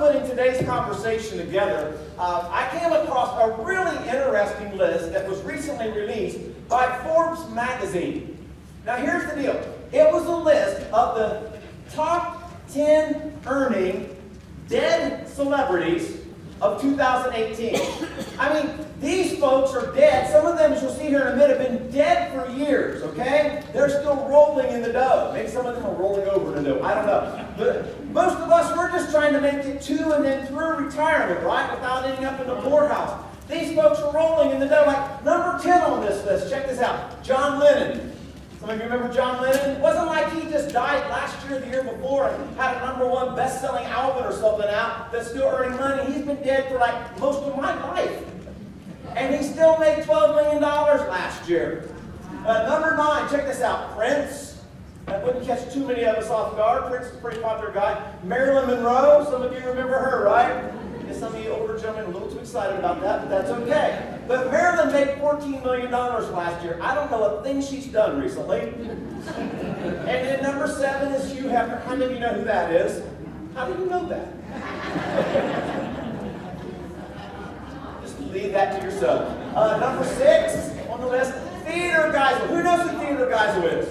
putting today's conversation together, I came across a really interesting list that was recently released by Forbes magazine. Now here's the deal. It was a list of the top 10 earning dead celebrities of 2018. I mean, these folks are dead. Some of them, as you'll see here in a minute, have been dead for years, okay? They're still rolling in the dough. Maybe some of them are rolling over in the dough. I don't know. But most of us, we're just trying to make it to and then through retirement, right? Without ending up in the poorhouse. These folks are rolling in the dough. Like number 10 on this list, check this out. John Lennon. Some of you remember John Lennon? It wasn't like he just died last year or the year before and had a #1 best-selling album or something out that's still earning money. He's been dead for like most of my life. And he still made $12 million last year. Number 9, check this out. Prince. That wouldn't catch too many of us off guard. Prince is a pretty popular guy. Marilyn Monroe. Some of you remember her, right? Some of you older gentlemen are a little too excited about that, but that's okay. But Marilyn made $14 million last year. I don't know a thing she's done recently. And then number 7 is Hugh Hefner. How many of you know who that is? How do you know that? Just leave that to yourself. Number 6 on the list, Theodore Geisel. Who knows who Theodore Geisel is?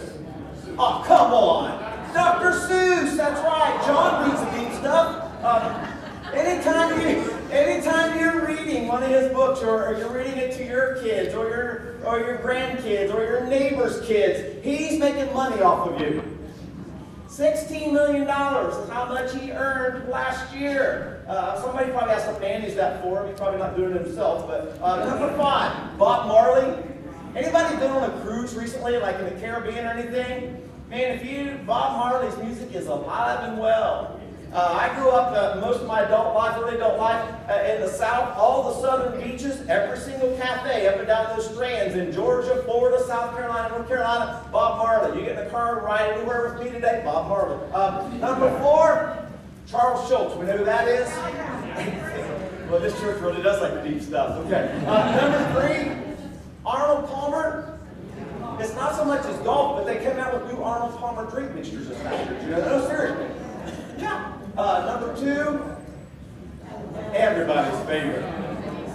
Oh, come on. Dr. Seuss, that's right. John reads the deep stuff. Anytime you're reading one of his books, or you're reading it to your kids, or your grandkids, or your neighbor's kids, he's making money off of you. $16 million is how much he earned last year. Somebody probably has to manage that for him. He's probably not doing it himself. But number 5, Bob Marley. Anybody been on a cruise recently, like in the Caribbean or anything? Man, Bob Marley's music is alive and well. I grew up most of my adult life, early adult life, in the South. All the southern beaches, every single cafe up and down those strands in Georgia, Florida, South Carolina, North Carolina, Bob Marley. You get in the car and ride anywhere with me today, Bob Marley. Number 4, Charles Schultz. We know who that is? Well, this church really does like the deep stuff. Okay. Number 3, Arnold Palmer. It's not so much as golf, but they came out with new Arnold Palmer drink mixtures this past year. You know, no, seriously. Yeah. Number 2, everybody's favorite.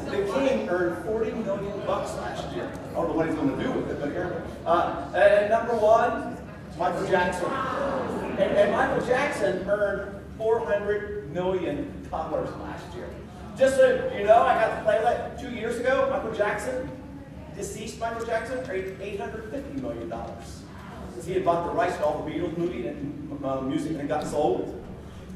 The King earned $40 million last year. I don't know what he's going to do with it, but here. And number 1, Michael Jackson. And Michael Jackson earned $400 million last year. Just so you know, I got to play like 2 years ago. Michael Jackson, deceased Michael Jackson, earned $850 million. Since he had bought the rights to all the Beatles movie and music and it got sold.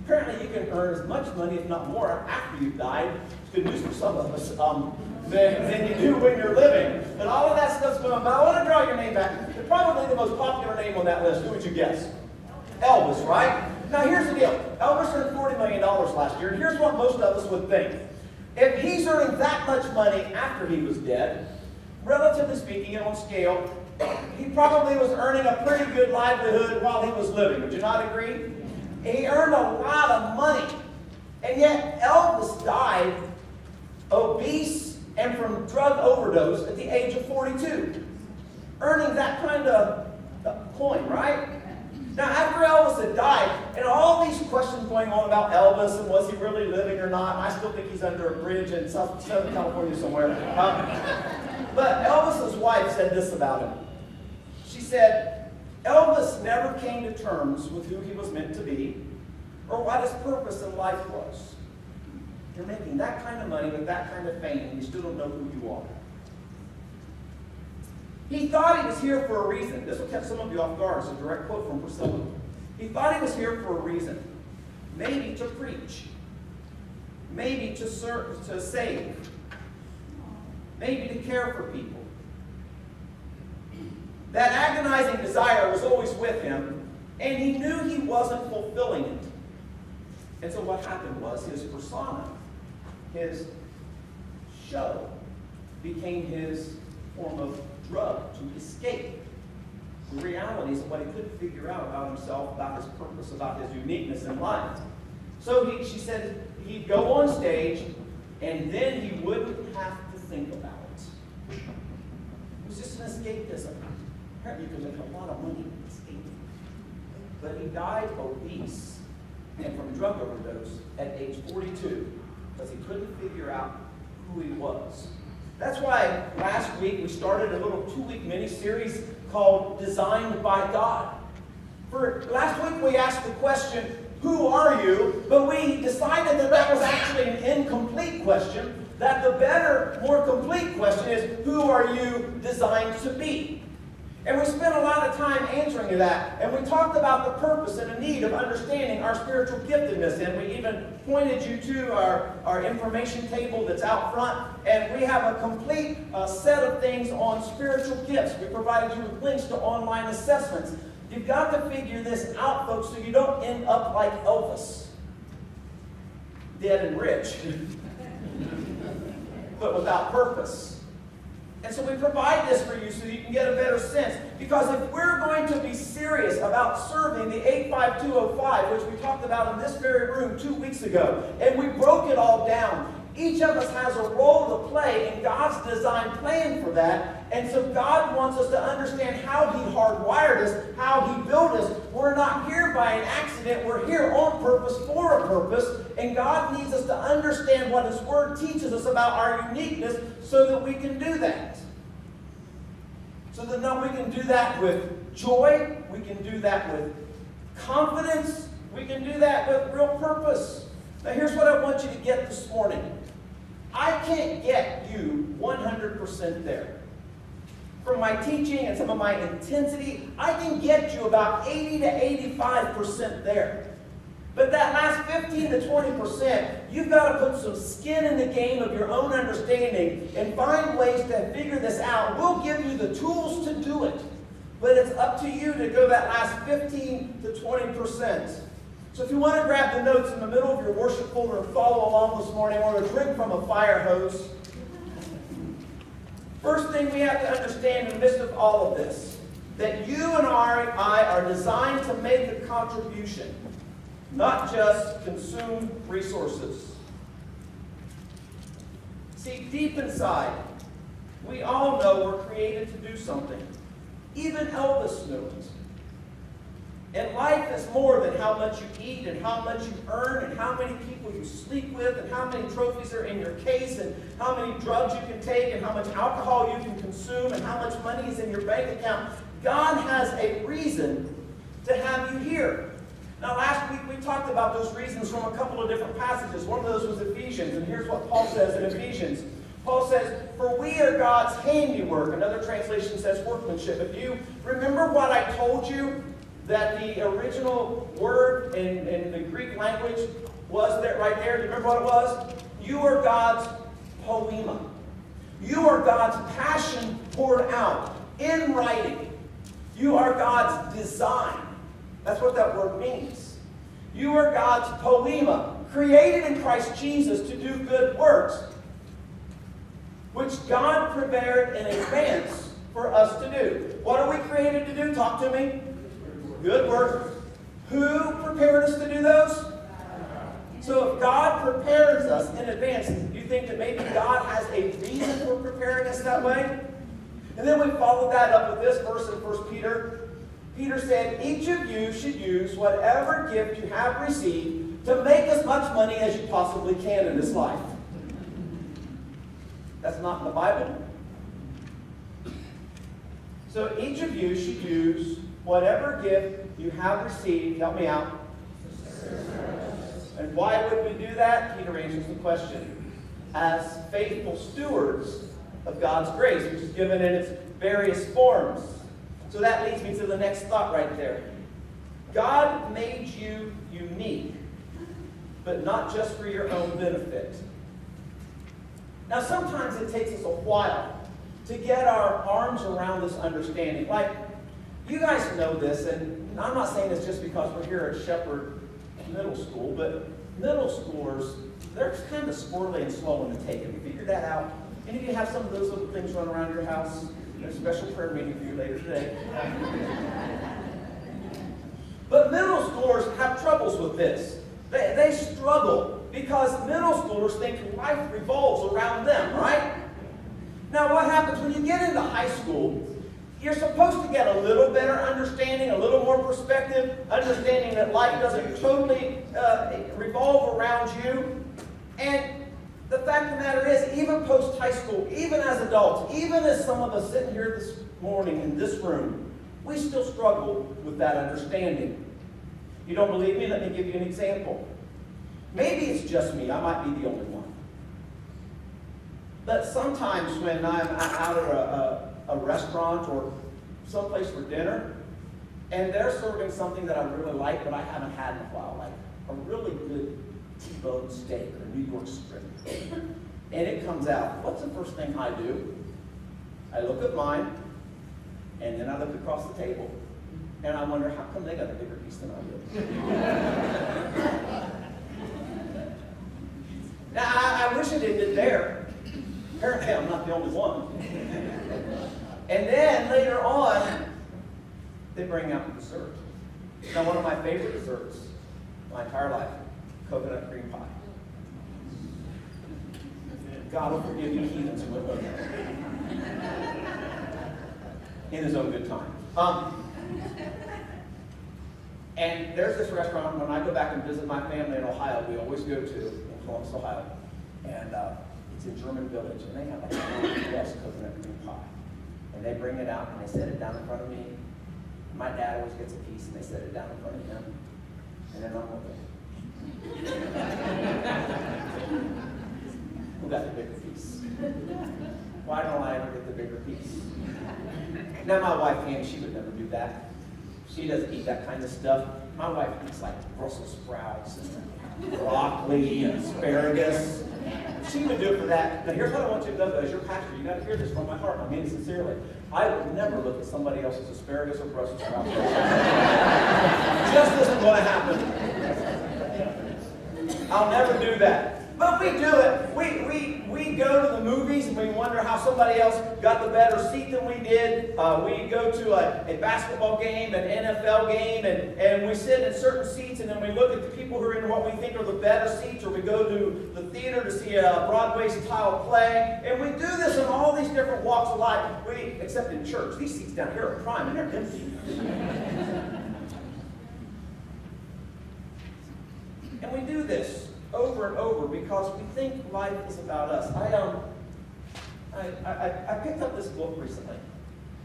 Apparently you can earn as much money, if not more, after you've died. It's good news for some of us, than you do when you're living. But all of that stuff's going on. But I want to draw your name back. Probably the most popular name on that list. Who would you guess? Elvis, right? Now here's the deal. Elvis earned $40 million last year. And here's what most of us would think. If he's earning that much money after he was dead, relatively speaking, and on scale, he probably was earning a pretty good livelihood while he was living. Would you not agree? He earned a lot of money. And yet Elvis died obese and from drug overdose at the age of 42. Earning that kind of coin, right? Now after Elvis had died, and all these questions going on about Elvis and was he really living or not, I still think he's under a bridge in Southern California somewhere. But Elvis's wife said this about him. She said, Elvis never came to terms with who he was meant to be or what his purpose in life was. You're making that kind of money with that kind of fame and you still don't know who you are. He thought he was here for a reason. This will catch some of you off guard. It's a direct quote from Priscilla. He thought he was here for a reason. Maybe to preach. Maybe to serve, to save. Maybe to care for people. That agonizing desire was always with him, and he knew he wasn't fulfilling it. And so what happened was his persona, his show, became his form of drug to escape the realities of what he couldn't figure out about himself, about his purpose, about his uniqueness in life. So she said he'd go on stage, and then he wouldn't have to think about it. It was just an escapism. Apparently you could make a lot of money escaping. But he died obese and from drug overdose at age 42 because he couldn't figure out who he was. That's why last week we started a little 2-week mini-series called Designed by God. For last week we asked the question, who are you? But we decided that that was actually an incomplete question, that the better, more complete question is, who are you designed to be? And we spent a lot of time answering that. And we talked about the purpose and the need of understanding our spiritual giftedness. And we even pointed you to our information table that's out front. And we have a complete set of things on spiritual gifts. We provided you with links to online assessments. You've got to figure this out, folks, so you don't end up like Elvis. Dead and rich. But without purpose. And so we provide this for you so you can get a better sense. Because if we're going to be serious about serving the 85205, which we talked about in this very room 2 weeks ago, and we broke it all down, each of us has a role to play in God's design plan for that. And so God wants us to understand how He hardwired us, how He built us. We're not here by an accident. We're here on purpose for a purpose. And God needs us to understand what His Word teaches us about our uniqueness so that we can do that. So that now we can do that with joy. We can do that with confidence. We can do that with real purpose. Now here's what I want you to get this morning. I can't get you 100% there. From my teaching and some of my intensity, I can get you about 80 to 85% there. But that last 15 to 20%, you've got to put some skin in the game of your own understanding and find ways to figure this out. We'll give you the tools to do it. But it's up to you to go that last 15 to 20%. So if you want to grab the notes in the middle of your worship folder and follow along this morning, or to drink from a fire hose. First thing we have to understand in the midst of all of this, that you and I are designed to make a contribution, not just consume resources. See, deep inside, we all know we're created to do something. Even Elvis knew it. And life is more than how much you eat and how much you earn and how many people you sleep with and how many trophies are in your case and how many drugs you can take and how much alcohol you can consume and how much money is in your bank account. God has a reason to have you here. Now, last week we talked about those reasons from a couple of different passages. One of those was Ephesians, and here's what Paul says in Ephesians. Paul says, "For we are God's handiwork." Another translation says workmanship. If you remember what I told you, that the original word in the Greek language was that right there. Do you remember what it was? You are God's poema. You are God's passion poured out in writing. You are God's design. That's what that word means. You are God's poema, created in Christ Jesus to do good works, which God prepared in advance for us to do. What are we created to do? Talk to me. Good work. Who prepared us to do those? So if God prepares us in advance, you think that maybe God has a reason for preparing us that way? And then we followed that up with this verse in 1 Peter. Peter said, "Each of you should use whatever gift you have received to make as much money as you possibly can in this life." That's not in the Bible. So each of you should use whatever gift you have received. Help me out. And why would we do that? Peter answers the question. As faithful stewards of God's grace, which is given in its various forms. So that leads me to the next thought right there. God made you unique, but not just for your own benefit. Now sometimes it takes us a while to get our arms around this understanding. Like, you guys know this, and I'm not saying this just because we're here at Shepherd Middle School, but middle schoolers, they're kind of squirrely and slow in the take. Have you figured that out? Any of you have some of those little things running around your house? There's a special prayer meeting for you later today. But middle schoolers have troubles with this. They struggle because middle schoolers think life revolves around them, right? Now what happens when you get into high school? You're supposed to get a little better understanding, a little more perspective, understanding that life doesn't totally revolve around you. And the fact of the matter is, even post-high school, even as adults, even as some of us sitting here this morning in this room, we still struggle with that understanding. You don't believe me? Let me give you an example. Maybe it's just me. I might be the only one. But sometimes when I'm out at a restaurant or someplace for dinner, and they're serving something that I really like but I haven't had in a while, like a really good T-bone steak or New York strip, and it comes out, what's the first thing I do? I look at mine, and then I look across the table, and I wonder, how come they got a bigger piece than I do? Now, I wish it ended there. Apparently, I'm not the only one. And then, later on, they bring out the dessert. Now, one of my favorite desserts, my entire life, coconut cream pie. God will forgive you heathens who will in his own good time. And there's this restaurant, when I go back and visit my family in Ohio, we always go to, in Columbus, Ohio. And it's in German Village, and they have like a really best coconut cream pie. And they bring it out, and they set it down in front of me. My dad always gets a piece, and they set it down in front of him. And then I'm looking. Who got the bigger piece? Why don't I ever get the bigger piece? Now my wife can't, she would never do that. She doesn't eat that kind of stuff. My wife eats like Brussels sprouts and broccoli and asparagus. She would do it for that. But here's what I want you to know, though, as your pastor, you got to hear this from my heart. I mean it sincerely. I would never look at somebody else's asparagus or Brussels sprouts. Just isn't going to happen. I'll never do that. But we do it. We go to the movies and we wonder how somebody else got the better seat than we did. We go to a basketball game, an NFL game, and we sit in certain seats, and then we look at the people who are in what we think are the better seats, or we go to the theater to see a Broadway-style play. And we do this in all these different walks of life, except in church. These seats down here are prime, and they're empty. And we do this over and over because we think life is about us. I picked up this book recently.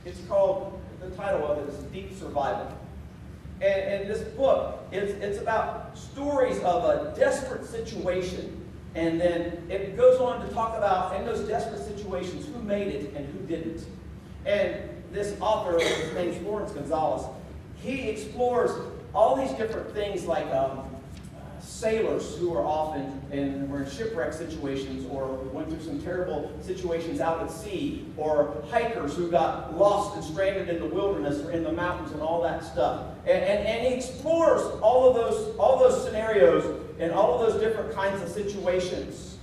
It's called, the title of it is Deep Survival. And this book, it's about stories of a desperate situation. And then it goes on to talk about, in those desperate situations, who made it and who didn't. And this author, his name's Lawrence Gonzalez, he explores all these different things like sailors who are often were in shipwreck situations or went through some terrible situations out at sea, or hikers who got lost and stranded in the wilderness or in the mountains and all that stuff. And he explores all of those scenarios and all of those different kinds of situations.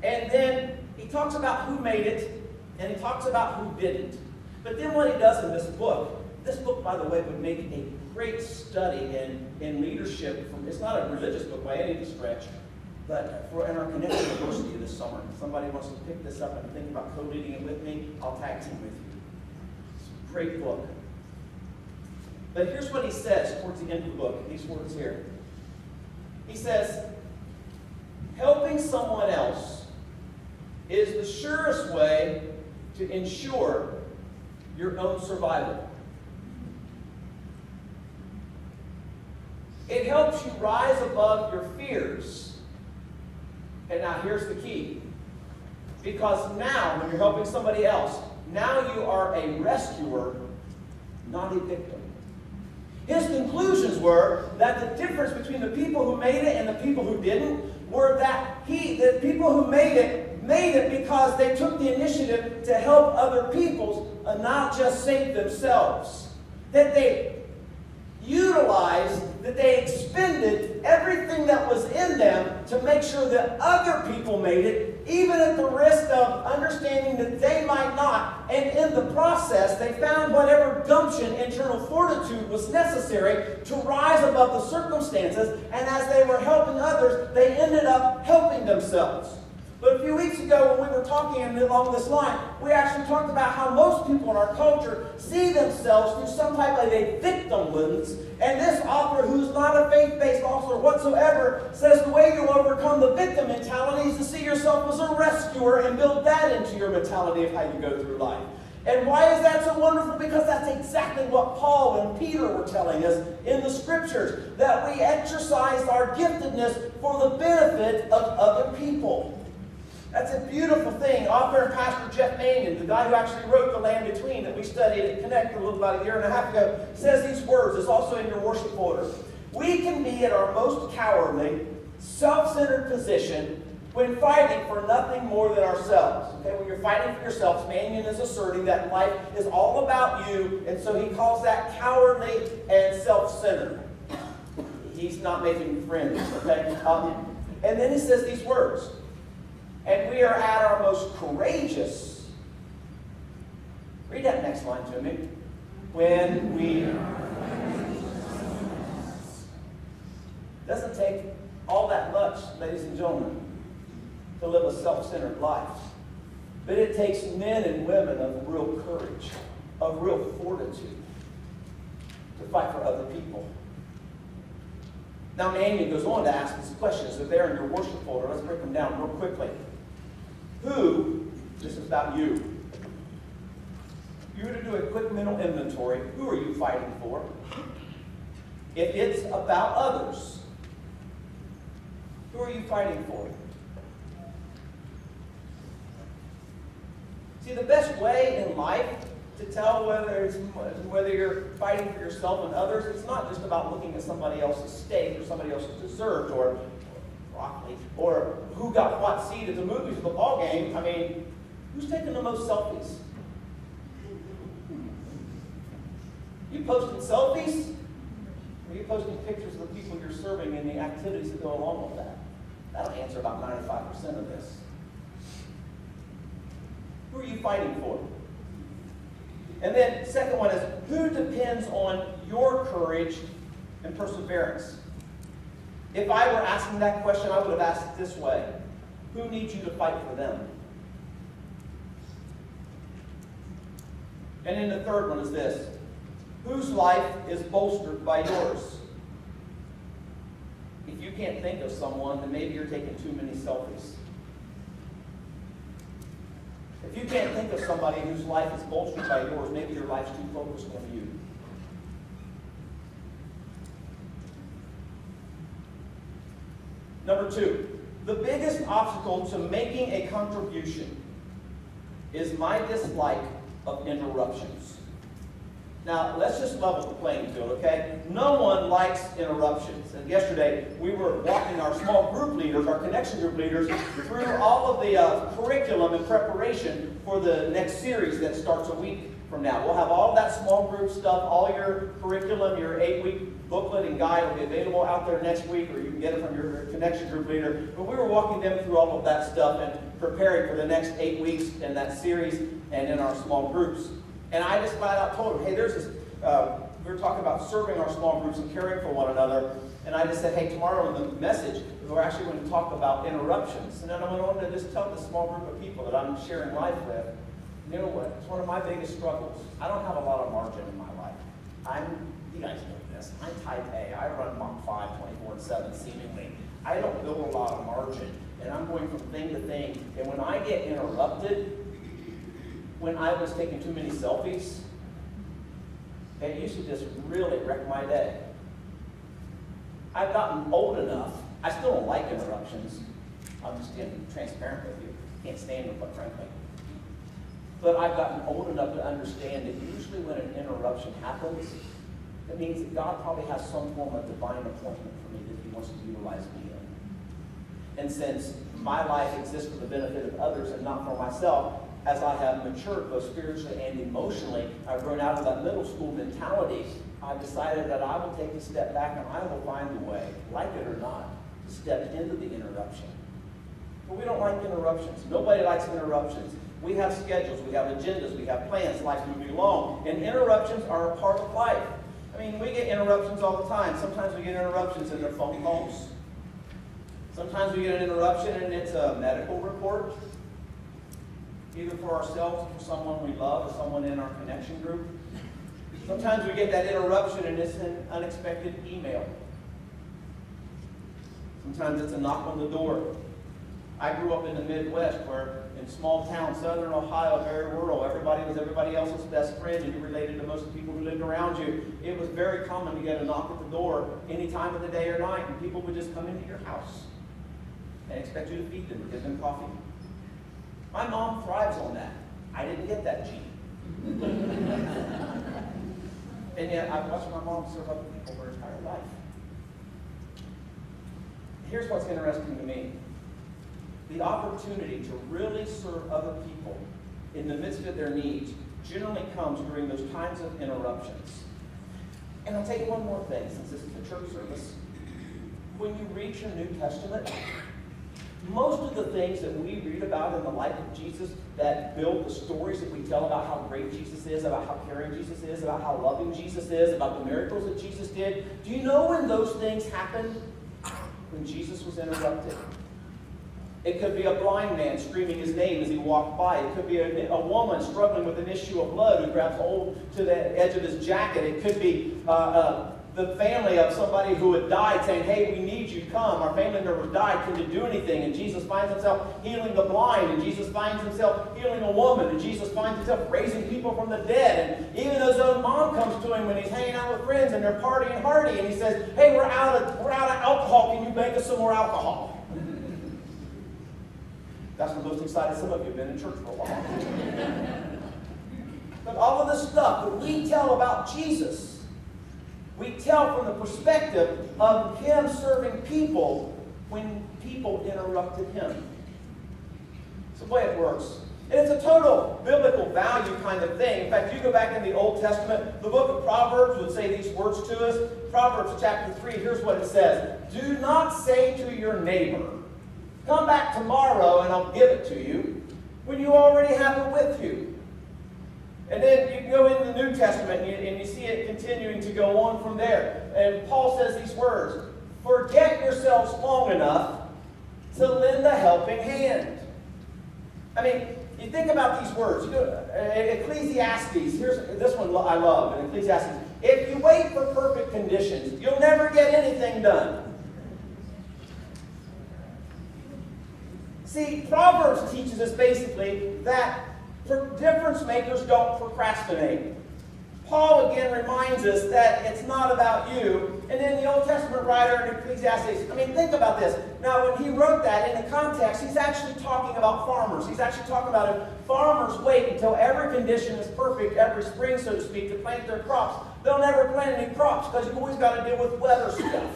And then he talks about who made it, and he talks about who didn't. But then what he does in this book, by the way, would make a great study in leadership. It's not a religious book by any stretch, but in our Connect University this summer, if somebody wants to pick this up and think about co-leading it with me, I'll tag team with you. It's a great book. But here's what he says towards the end of the book, these words here. He says, helping someone else is the surest way to ensure your own survival. It helps you rise above your fears. And now here's the key. Because now, when you're helping somebody else, now you are a rescuer, not a victim. His conclusions were that the difference between the people who made it and the people who didn't were that the people who made it because they took the initiative to help other people and not just save themselves. That they utilized, that they expended everything that was in them to make sure that other people made it, even at the risk of understanding that they might not. And in the process, they found whatever gumption, internal fortitude was necessary to rise above the circumstances. And as they were helping others, they ended up helping themselves. But a few weeks ago when we were talking along this line, we actually talked about how most people in our culture see themselves through some type of a victim lens. And this author, who's not a faith-based author whatsoever, says the way you'll overcome the victim mentality is to see yourself as a rescuer and build that into your mentality of how you go through life. And why is that so wonderful? Because that's exactly what Paul and Peter were telling us in the Scriptures, that we exercise our giftedness for the benefit of other people. That's a beautiful thing. Author and pastor Jeff Manion, the guy who actually wrote The Land Between that we studied at Connect about a year and a half ago, says these words. It's also in your worship folder. We can be at our most cowardly, self-centered position when fighting for nothing more than ourselves. Okay, when you're fighting for yourselves, Manion is asserting that life is all about you, and so he calls that cowardly and self-centered. He's not making friends, okay? And then he says these words. And we are at our most courageous. Read that next line to me. When we... Doesn't take all that much, ladies and gentlemen, to live a self-centered life. But it takes men and women of real courage, of real fortitude, to fight for other people. Now, Mannion goes on to ask these questions. They're there in your worship folder. Let's break them down real quickly. Who, this is about you. If you were to do a quick mental inventory, who are you fighting for? If it's about others, who are you fighting for? See, the best way in life to tell whether you're fighting for yourself and others, it's not just about looking at somebody else's steak or somebody else's dessert or broccoli or who got what seat at the movies or the ball game. I mean, who's taking the most selfies? You posting selfies? Or are you posting pictures of the people you're serving and the activities that go along with that? That'll answer about 95% of this. Who are you fighting for? And then, second one is, who depends on your courage and perseverance? If I were asking that question, I would have asked it this way. Who needs you to fight for them? And then the third one is this. Whose life is bolstered by yours? If you can't think of someone, then maybe you're taking too many selfies. If you can't think of somebody whose life is bolstered by yours, maybe your life's too focused on you. Number two, the biggest obstacle to making a contribution is my dislike of interruptions. Now, let's just level the playing field, okay? No one likes interruptions. And yesterday, we were walking our small group leaders, our connection group leaders, through all of the curriculum and preparation for the next series that starts a week from now. We'll have all that small group stuff, all your curriculum, your 8-week booklet and guide will be available out there next week, or you can get it from your connection group leader. But we were walking them through all of that stuff and preparing for the next 8 weeks in that series and in our small groups. And I just flat out told them, hey, there's this, we were talking about serving our small groups and caring for one another. And I just said, hey, tomorrow in the message, we're actually going to talk about interruptions. And then I went on to just tell the small group of people that I'm sharing life with, you know what, it's one of my biggest struggles. I don't have a lot of margin in my life. You guys know this, I'm type A. I run Mach 5, 24/7 seemingly. I don't build a lot of margin. And I'm going from thing to thing. And when I get interrupted, when I was taking too many selfies, it used to just really wreck my day. I've gotten old enough. I still don't like interruptions. I'm just being transparent with you. Can't stand them, quite frankly. But I've gotten old enough to understand that usually when an interruption happens, it means that God probably has some form of divine appointment for me that He wants to utilize me in. And since my life exists for the benefit of others and not for myself, as I have matured both spiritually and emotionally, I've grown out of that middle school mentality. I've decided that I will take a step back and I will find a way, like it or not, to step into the interruption. But we don't like interruptions. Nobody likes interruptions. We have schedules, we have agendas, we have plans, life's moving along, and interruptions are a part of life. I mean, we get interruptions all the time. Sometimes we get interruptions in their phone calls. Sometimes we get an interruption and it's a medical report, either for ourselves or for someone we love or someone in our connection group. Sometimes we get that interruption and it's an unexpected email. Sometimes it's a knock on the door. I grew up in the Midwest where in small town, southern Ohio, very rural, everybody was everybody else's best friend and you related to most of the people who lived around you. It was very common to get a knock at the door any time of the day or night, and people would just come into your house and expect you to feed them or give them coffee. My mom thrives on that. I didn't get that gene. And yet I've watched my mom serve other people her entire life. Here's what's interesting to me. The opportunity to really serve other people in the midst of their needs generally comes during those times of interruptions. And I'll tell you one more thing, since this is a church service. When you read your New Testament, most of the things that we read about in the life of Jesus that build the stories that we tell about how great Jesus is, about how caring Jesus is, about how loving Jesus is, about the miracles that Jesus did, do you know when those things happened? When Jesus was interrupted. It could be a blind man screaming his name as he walked by. It could be a woman struggling with an issue of blood who grabs hold to the edge of his jacket. It could be the family of somebody who had died saying, hey, we need you, come. Our family member died, can you do anything? And Jesus finds himself healing the blind, and Jesus finds himself healing a woman, and Jesus finds himself raising people from the dead. And even his own mom comes to him when he's hanging out with friends and they're partying hardy, and he says, hey, we're out of alcohol, can you make us some more alcohol? That's the most excited some of you have been in church for a while. But all of this stuff that we tell about Jesus, we tell from the perspective of him serving people when people interrupted him. It's the way it works. And it's a total biblical value kind of thing. In fact, you go back in the Old Testament, the book of Proverbs would say these words to us. Proverbs chapter 3, here's what it says. Do not say to your neighbor, come back tomorrow and I'll give it to you, when you already have it with you. And then you can go into the New Testament and you see it continuing to go on from there. And Paul says these words, forget yourselves long enough to lend a helping hand. I mean, you think about these words. You know, Ecclesiastes, here's this one I love, in Ecclesiastes. If you wait for perfect conditions, you'll never get anything done. See, Proverbs teaches us basically that difference makers don't procrastinate. Paul again reminds us that it's not about you. And then the Old Testament writer in Ecclesiastes, I mean, think about this. Now, when he wrote that in the context, he's actually talking about farmers. He's actually talking about if farmers wait until every condition is perfect every spring, so to speak, to plant their crops. They'll never plant any crops because you've always got to deal with weather stuff.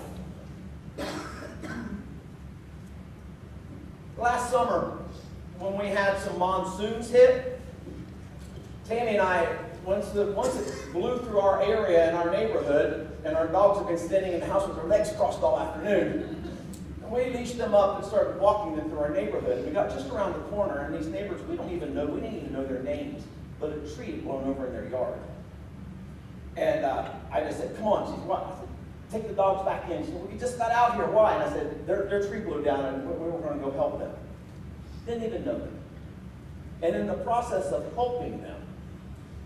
Last summer, when we had some monsoons hit, Tammy and I, once it blew through our area in our neighborhood, and our dogs have been standing in the house with their legs crossed all afternoon, and we leashed them up and started walking them through our neighborhood. And we got just around the corner, and these neighbors, we didn't even know their names, but a tree had blown over in their yard. And I just said, come on. She said, what? I said, take the dogs back in. She said, we just got out here. Why? And I said, their tree blew down, and we were going to go help them. Didn't even know them. And in the process of helping them,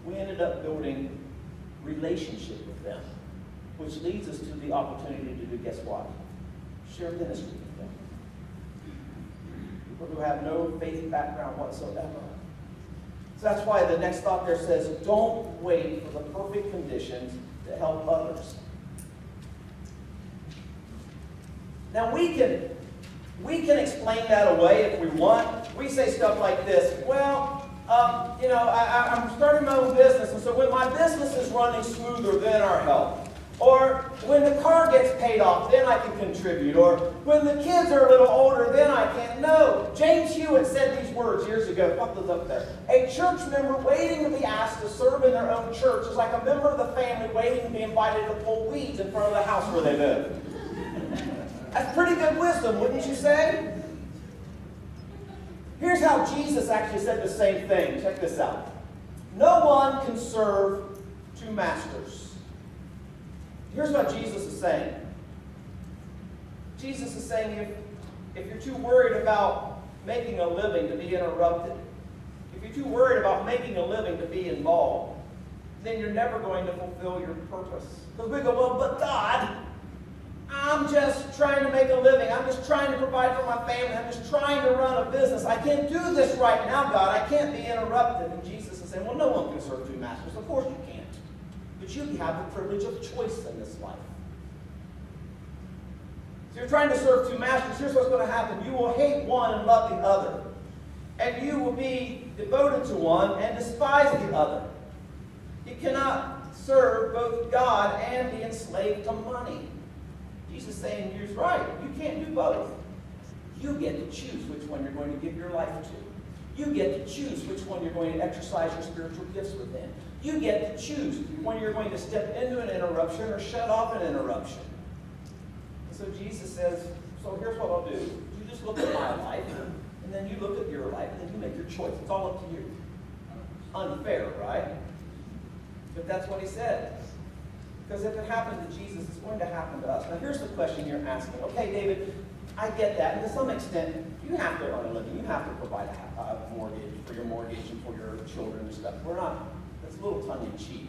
we ended up building relationship with them, which leads us to the opportunity to do, guess what? Share ministry with them. People who have no faith background whatsoever. So that's why the next thought there says, don't wait for the perfect conditions to help others. Now we can explain that away if we want. We say stuff like this, well, I'm starting my own business, and so when my business is running smoother, then our help. Or when the car gets paid off, then I can contribute. Or when the kids are a little older, then I can. No. James Hewitt said these words years ago. Pop those up there. A church member waiting to be asked to serve in their own church is like a member of the family waiting to be invited to pull weeds in front of the house where they live. That's pretty good wisdom, wouldn't you say? Here's how Jesus actually said the same thing. Check this out. No one can serve two masters. Here's what Jesus is saying. Jesus is saying if you're too worried about making a living to be interrupted, if you're too worried about making a living to be involved, then you're never going to fulfill your purpose. Because we go, well, but God, I'm just trying to make a living. I'm just trying to provide for my family. I'm just trying to run a business. I can't do this right now, God. I can't be interrupted. And Jesus is saying, well, no one can serve two masters. Of course you can't. But you have the privilege of choice in this life. So you're trying to serve two masters. Here's what's going to happen. You will hate one and love the other. And you will be devoted to one and despise the other. You cannot serve both God and be enslaved to money. Jesus is saying, you're right. You can't do both. You get to choose which one you're going to give your life to. You get to choose which one you're going to exercise your spiritual gifts within. You get to choose when you're going to step into an interruption or shut off an interruption. And so Jesus says, so here's what I'll do. You just look at my life, and then you look at your life, and then you make your choice. It's all up to you. Unfair, right? But that's what he said. Because if it happened to Jesus, it's going to happen to us. Now here's the question you're asking. Okay, David, I get that. And to some extent, you have to earn a living. You have to provide a mortgage for your mortgage and for your children and stuff. We're not, that's a little tongue-in-cheek.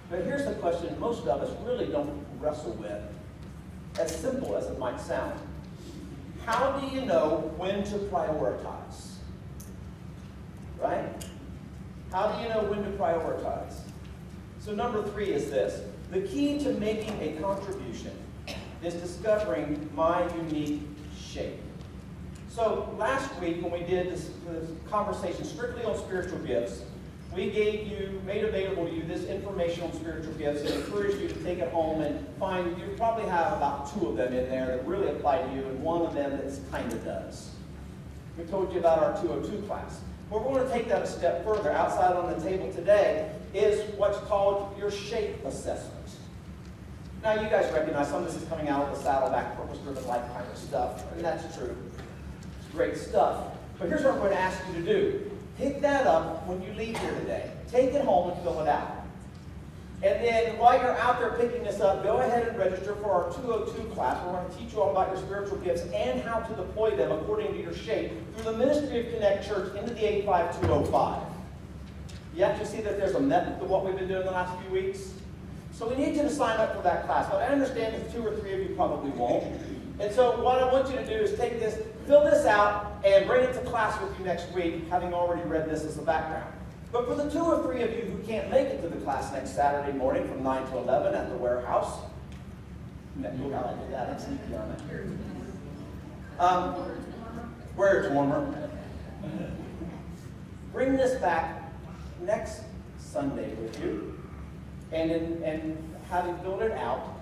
But here's the question most of us really don't wrestle with, as simple as it might sound. How do you know when to prioritize? Right? How do you know when to prioritize? So number 3 is this. The key to making a contribution is discovering my unique shape. So last week when we did this conversation strictly on spiritual gifts, we made available to you this information on spiritual gifts and encouraged you to take it home and find, you probably have about 2 of them in there that really apply to you and one of them that kind of does. We told you about our 202 class. But we're going to take that a step further. Outside on the table today is what's called your shape assessment. Now you guys recognize some of this is coming out of the Saddleback purpose-driven life kind of stuff, and that's true. It's great stuff. But here's what I'm going to ask you to do. Pick that up when you leave here today. Take it home and fill it out. And then while you're out there picking this up, go ahead and register for our 202 class. We're going to teach you all about your spiritual gifts and how to deploy them according to your shape through the ministry of Connect Church into the 85205. You actually see that there's a method to what we've been doing the last few weeks. So we need you to sign up for that class. But I understand that 2 or 3 of you probably won't. And so what I want you to do is take this, fill this out, and bring it to class with you next week, having already read this as a background. But for the 2 or 3 of you who can't make it to the class next Saturday morning from 9 to 11 at the warehouse, you'll how I did that, I'm sneaky on it. Where it's warmer. Bring this back next Sunday with you and have it filled it out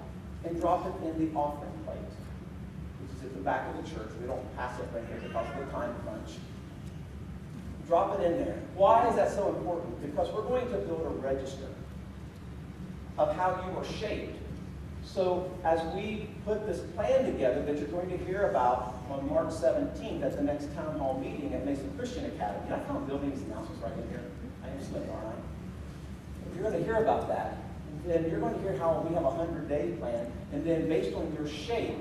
and drop it in the offering plate, which is at the back of the church. We don't pass it right here because of the time crunch. Drop it in there. Why is that so important? Because we're going to build a register of how you are shaped. So as we put this plan together that you're going to hear about on March 17th at the next town hall meeting at Mason Christian Academy. I found building these announcements right in here. I am slick, aren't I? If you're going to hear about that, then you're going to hear how we have a 100-day plan, and then based on your shape,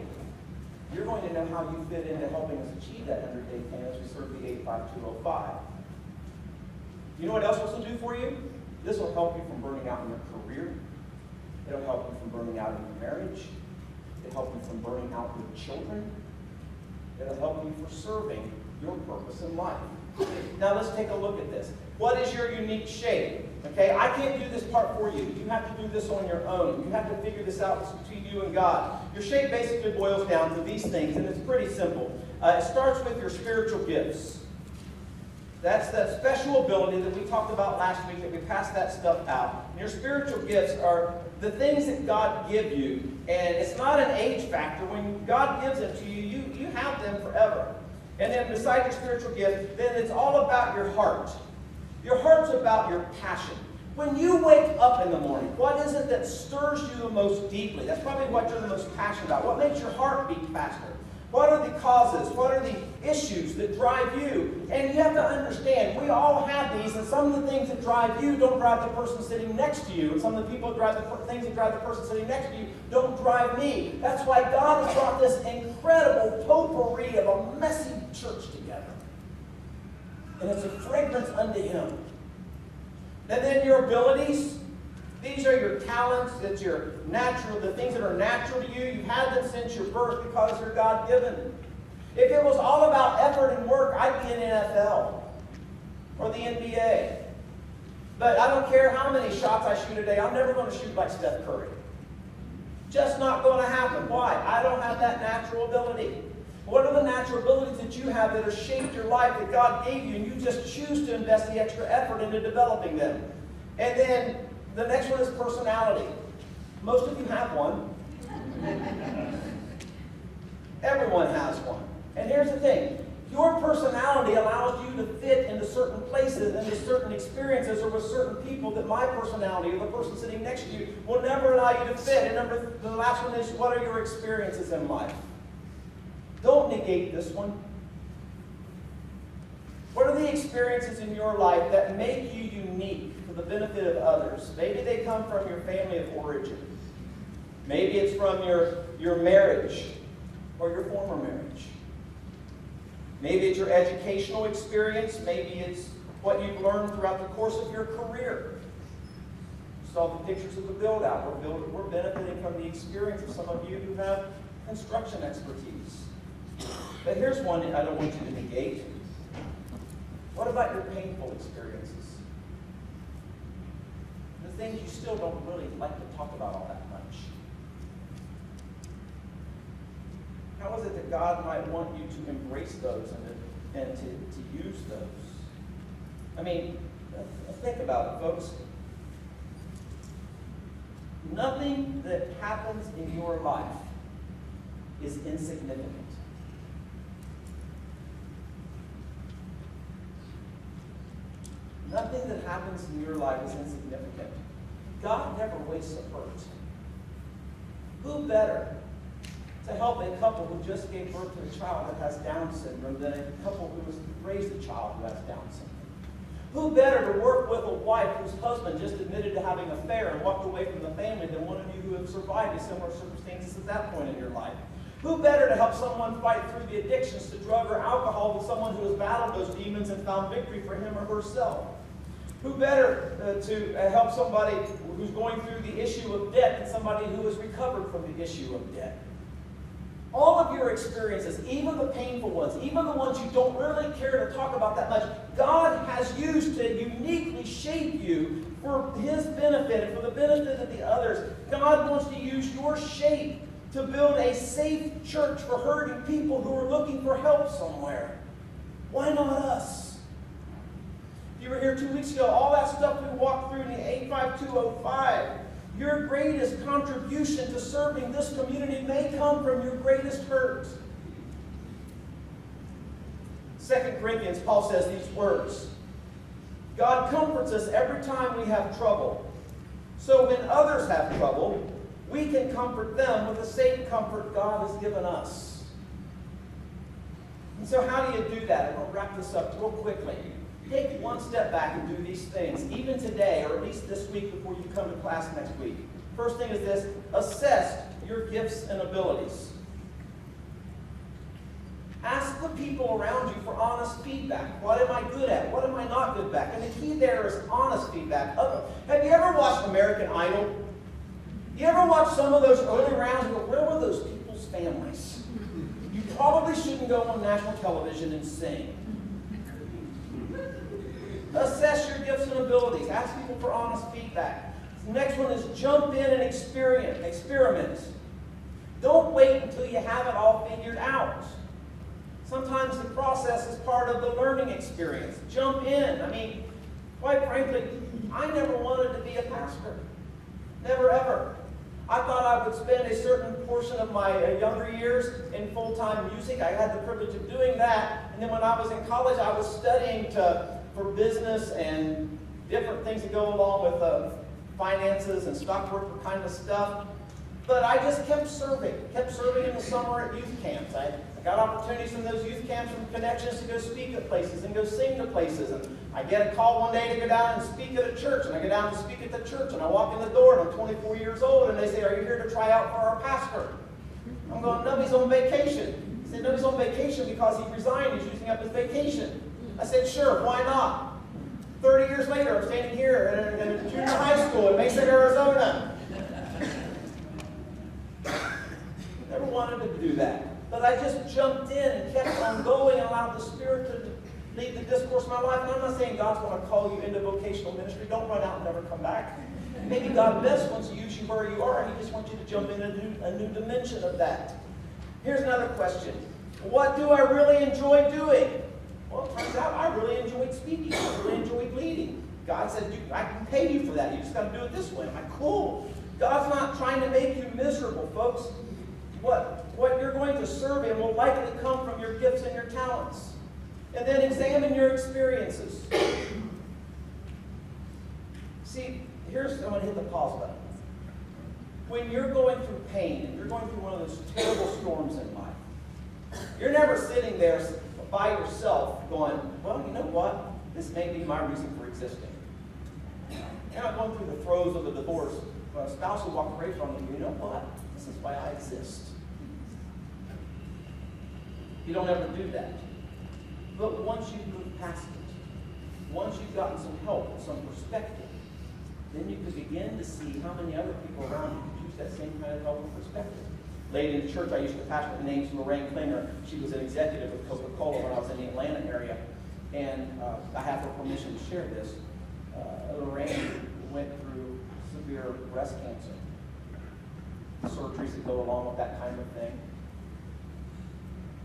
you're going to know how you fit into helping us achieve that 100-day plan as we serve the 85205. You know what else this will do for you? This will help you from burning out in your career. It'll help you from burning out in your marriage. It'll help you from burning out your children. It'll help you for serving your purpose in life. Now let's take a look at this. What is your unique shape? Okay, I can't do this part for you. You have to do this on your own. You have to figure this out between you and God. Your shape basically boils down to these things, and it's pretty simple. It starts with your spiritual gifts. That's that special ability that we talked about last week, that we passed that stuff out. And your spiritual gifts are the things that God give you. And it's not an age factor. When God gives them to you, you have them forever. And then beside your spiritual gift, then it's all about your heart. Your heart's about your passion. When you wake up in the morning, what is it that stirs you the most deeply? That's probably what you're the most passionate about. What makes your heart beat faster? What are the causes? What are the issues that drive you? And you have to understand, we all have these, and some of the things that drive you don't drive the person sitting next to you, and some of the things that drive the person sitting next to you don't drive me. That's why God has brought this incredible potpourri of a messy church together. And it's a fragrance unto Him. And then your abilities. These are your talents, that's your natural, the things that are natural to you. You've had them since your birth because they're God-given. If it was all about effort and work, I'd be in NFL or the NBA. But I don't care how many shots I shoot a day, I'm never going to shoot like Steph Curry. Just not going to happen. Why? I don't have that natural ability. What are the natural abilities that you have that have shaped your life that God gave you, and you just choose to invest the extra effort into developing them? And then the next one is personality. Most of you have one. Everyone has one. And here's the thing. Your personality allows you to fit into certain places, into certain experiences, or with certain people that my personality, or the person sitting next to you, will never allow you to fit. And the last one is, what are your experiences in life? Don't negate this one. What are the experiences in your life that make you unique for the benefit of others? Maybe they come from your family of origin. Maybe it's from your marriage or your former marriage. Maybe it's your educational experience. Maybe it's what you've learned throughout the course of your career. You saw the pictures of the build-out. We're benefiting from the experience of some of you who have construction expertise. But here's one that I don't want you to negate. What about your painful experiences? The things you still don't really like to talk about all that much. How is it that God might want you to embrace those and to use those? I mean, think about it, folks. Nothing that happens in your life is insignificant. Nothing that happens in your life is insignificant. God never wastes a hurt. Who better to help a couple who just gave birth to a child that has Down syndrome than a couple who has raised a child who has Down syndrome? Who better to work with a wife whose husband just admitted to having an affair and walked away from the family than one of you who have survived a similar circumstances at that point in your life? Who better to help someone fight through the addictions to drug or alcohol than someone who has battled those demons and found victory for him or herself? Who better to help somebody who's going through the issue of debt than somebody who has recovered from the issue of debt? All of your experiences, even the painful ones, even the ones you don't really care to talk about that much, God has used to uniquely shape you for His benefit and for the benefit of the others. God wants to use your shape to build a safe church for hurting people who are looking for help somewhere. Why not us? If you were here 2 weeks ago, all that stuff we walked through in the 85205, your greatest contribution to serving this community may come from your greatest hurt. 2 Corinthians, Paul says these words, God comforts us every time we have trouble. So when others have trouble, we can comfort them with the same comfort God has given us. And so how do you do that? I'm going to wrap this up real quickly. Take one step back and do these things, even today, or at least this week before you come to class next week. First thing is this: assess your gifts and abilities. Ask the people around you for honest feedback. What am I good at? What am I not good at? And the key there is honest feedback. Have you ever watched American Idol? You ever watch some of those early rounds and go, where were those people's families? You probably shouldn't go on national television and sing. Assess your gifts and abilities. Ask people for honest feedback. The next one is jump in and experiment. Don't wait until you have it all figured out. Sometimes the process is part of the learning experience. Jump in. I mean, quite frankly, I never wanted to be a pastor. Never, ever. I thought I would spend a certain portion of my younger years in full-time music. I had the privilege of doing that. And then when I was in college, I was studying for business and different things that go along with finances and stockbroker kind of stuff. But I just kept serving in the summer at youth camps. I I got opportunities from those youth camps and connections to go speak at places and go sing to places. And I get a call one day to go down and speak at a church. And I go down to speak at the church. And I walk in the door and I'm 24 years old. And they say, "Are you here to try out for our pastor?" I'm going, "No, he's on vacation." He said, "No, he's on vacation because he resigned. He's using up his vacation." I said, "Sure, why not?" 30 years later, I'm standing here in a junior high school in Mesa, Arizona. Never wanted to do that. But I just jumped in and kept on going and allowed the Spirit to lead the discourse of my life. And I'm not saying God's going to call you into vocational ministry. Don't run out and never come back. Maybe God best wants to use you where you are. He just wants you to jump in a new dimension of that. Here's another question. What do I really enjoy doing? Well, it turns out I really enjoyed speaking. I really enjoyed leading. God said, "I can pay you for that. You just got to do it this way." I'm like, "Cool." God's not trying to make you miserable, folks. What you're going to serve Him will likely come from your gifts and your talents. And then examine your experiences. See, I'm going to hit the pause button. When you're going through pain, and you're going through one of those terrible storms in life, you're never sitting there by yourself going, "Well, you know what? This may be my reason for existing." You're not going through the throes of a divorce. When a spouse will walk away from you, "You know what? This is why I exist." You don't ever do that. But once you move past it, once you've gotten some help and some perspective, then you can begin to see how many other people around you could use that same kind of help and perspective. Lady in the church I used to pastor, her name's Lorraine Klinger. She was an executive with Coca-Cola when I was in the Atlanta area. And I have her permission to share this. Lorraine went through severe breast cancer. Surgeries that go along with that kind of thing.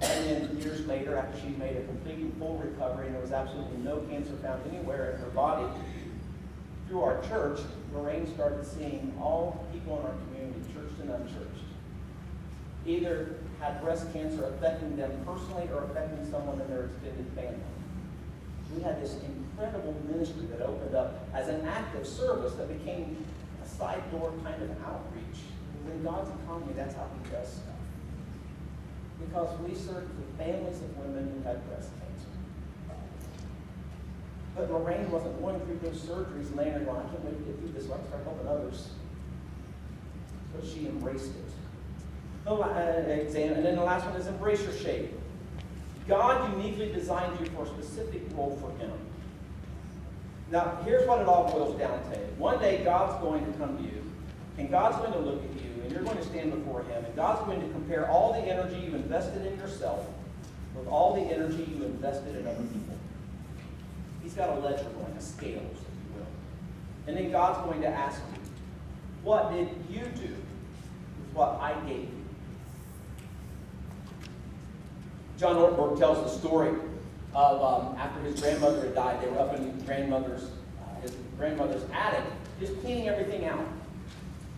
And then years later, after she made a complete and full recovery and there was absolutely no cancer found anywhere in her body, through our church, Lorraine started seeing all people in our community, churched and unchurched, either had breast cancer affecting them personally or affecting someone in their extended family. We had this incredible ministry that opened up as an active service that became a side door kind of outreach. In God's economy, that's how He does stuff. Because we serve the families of women who had breast cancer. But Lorraine wasn't going through those surgeries and laying there going, "I can't wait to get through this so I can start helping others." But she embraced it. And then the last one is embrace your shape. God uniquely designed you for a specific role for Him. Now, here's what it all boils down to. One day, God's going to come to you, and God's going to look at you, and you're going to stand before Him, and God's going to compare all the energy you invested in yourself with all the energy you invested in other people. He's got a ledger going, a scales, if you will. And then God's going to ask you, what did you do with what I gave you? John Ortberg tells the story of after his grandmother had died, they were up in his grandmother's attic, just cleaning everything out.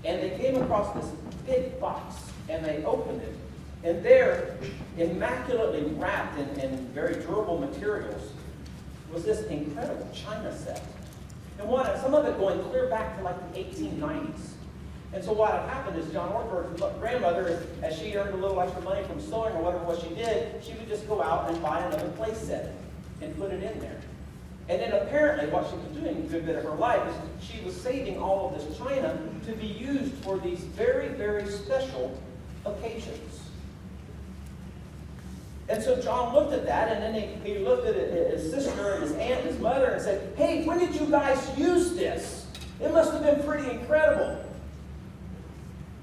And they came across this big box, and they opened it. And there, immaculately wrapped in very durable materials, was this incredible china set. And some of it going clear back to like the 1890s. And so what had happened is John Ortberg's grandmother, as she earned a little extra money from sewing or whatever what she did, she would just go out and buy another place set and put it in there. And then apparently what she was doing a good bit of her life is she was saving all of this china to be used for these very, very special occasions. And so John looked at that, and then he looked at his sister and his aunt and his mother and said, "Hey, when did you guys use this? It must have been pretty incredible."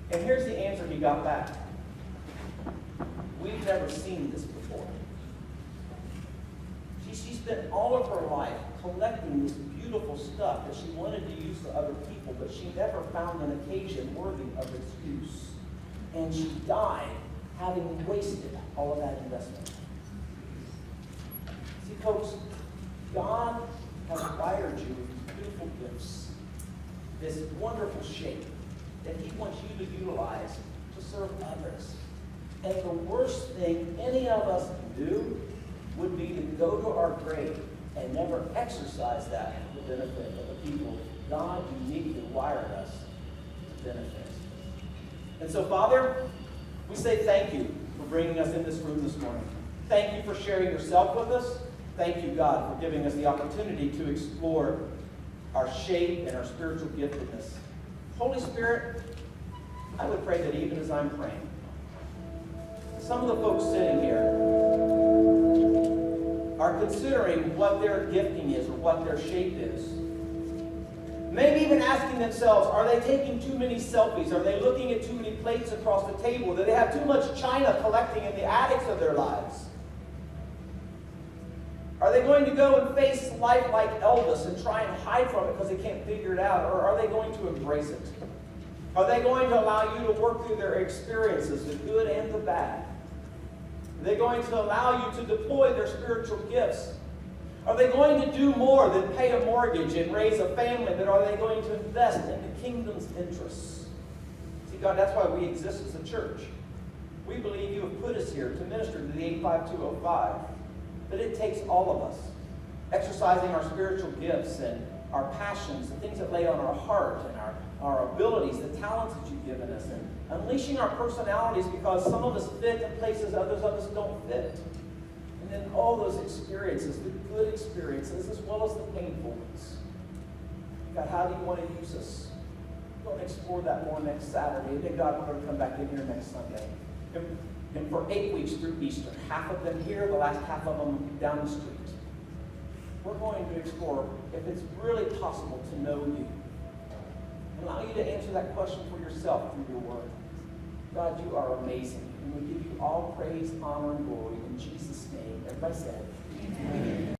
And here's the answer he got back. "We've never seen this before." She spent all of her life collecting this beautiful stuff that she wanted to use for other people, but she never found an occasion worthy of its use. And she died having wasted all of that investment. See, folks, God has wired you with beautiful gifts, this wonderful shape that He wants you to utilize to serve others. And the worst thing any of us can do would be to go to our grave and never exercise that for the benefit of the people God uniquely wired us to benefit. And so, Father, we say thank you for bringing us in this room this morning. Thank you for sharing yourself with us. Thank you, God, for giving us the opportunity to explore our shape and our spiritual giftedness. Holy Spirit, I would pray that even as I'm praying, some of the folks sitting here are considering what their gifting is or what their shape is. Maybe even asking themselves, are they taking too many selfies? Are they looking at too many plates across the table? Do they have too much china collecting in the attics of their lives? Are they going to go and face life like Elvis and try and hide from it because they can't figure it out? Or are they going to embrace it? Are they going to allow you to work through their experiences, the good and the bad? Are they going to allow you to deploy their spiritual gifts? Are they going to do more than pay a mortgage and raise a family, but are they going to invest in the kingdom's interests? See, God, that's why we exist as a church. We believe you have put us here to minister to the 85205. But it takes all of us exercising our spiritual gifts and our passions, the things that lay on our heart, and our abilities, the talents that you've given us, and unleashing our personalities, because some of us fit in places others of us don't fit. And then all those experiences, the good experiences as well as the painful ones. God, how do you want to use us? We're going to explore that more next Saturday. And then God, we're going to come back in here next Sunday. And for 8 weeks through Easter, half of them here, the last half of them down the street. We're going to explore if it's really possible to know you. Allow you to answer that question for yourself through your word. God, you are amazing. And we give you all praise, honor, and glory in Jesus' name. Everybody said, amen.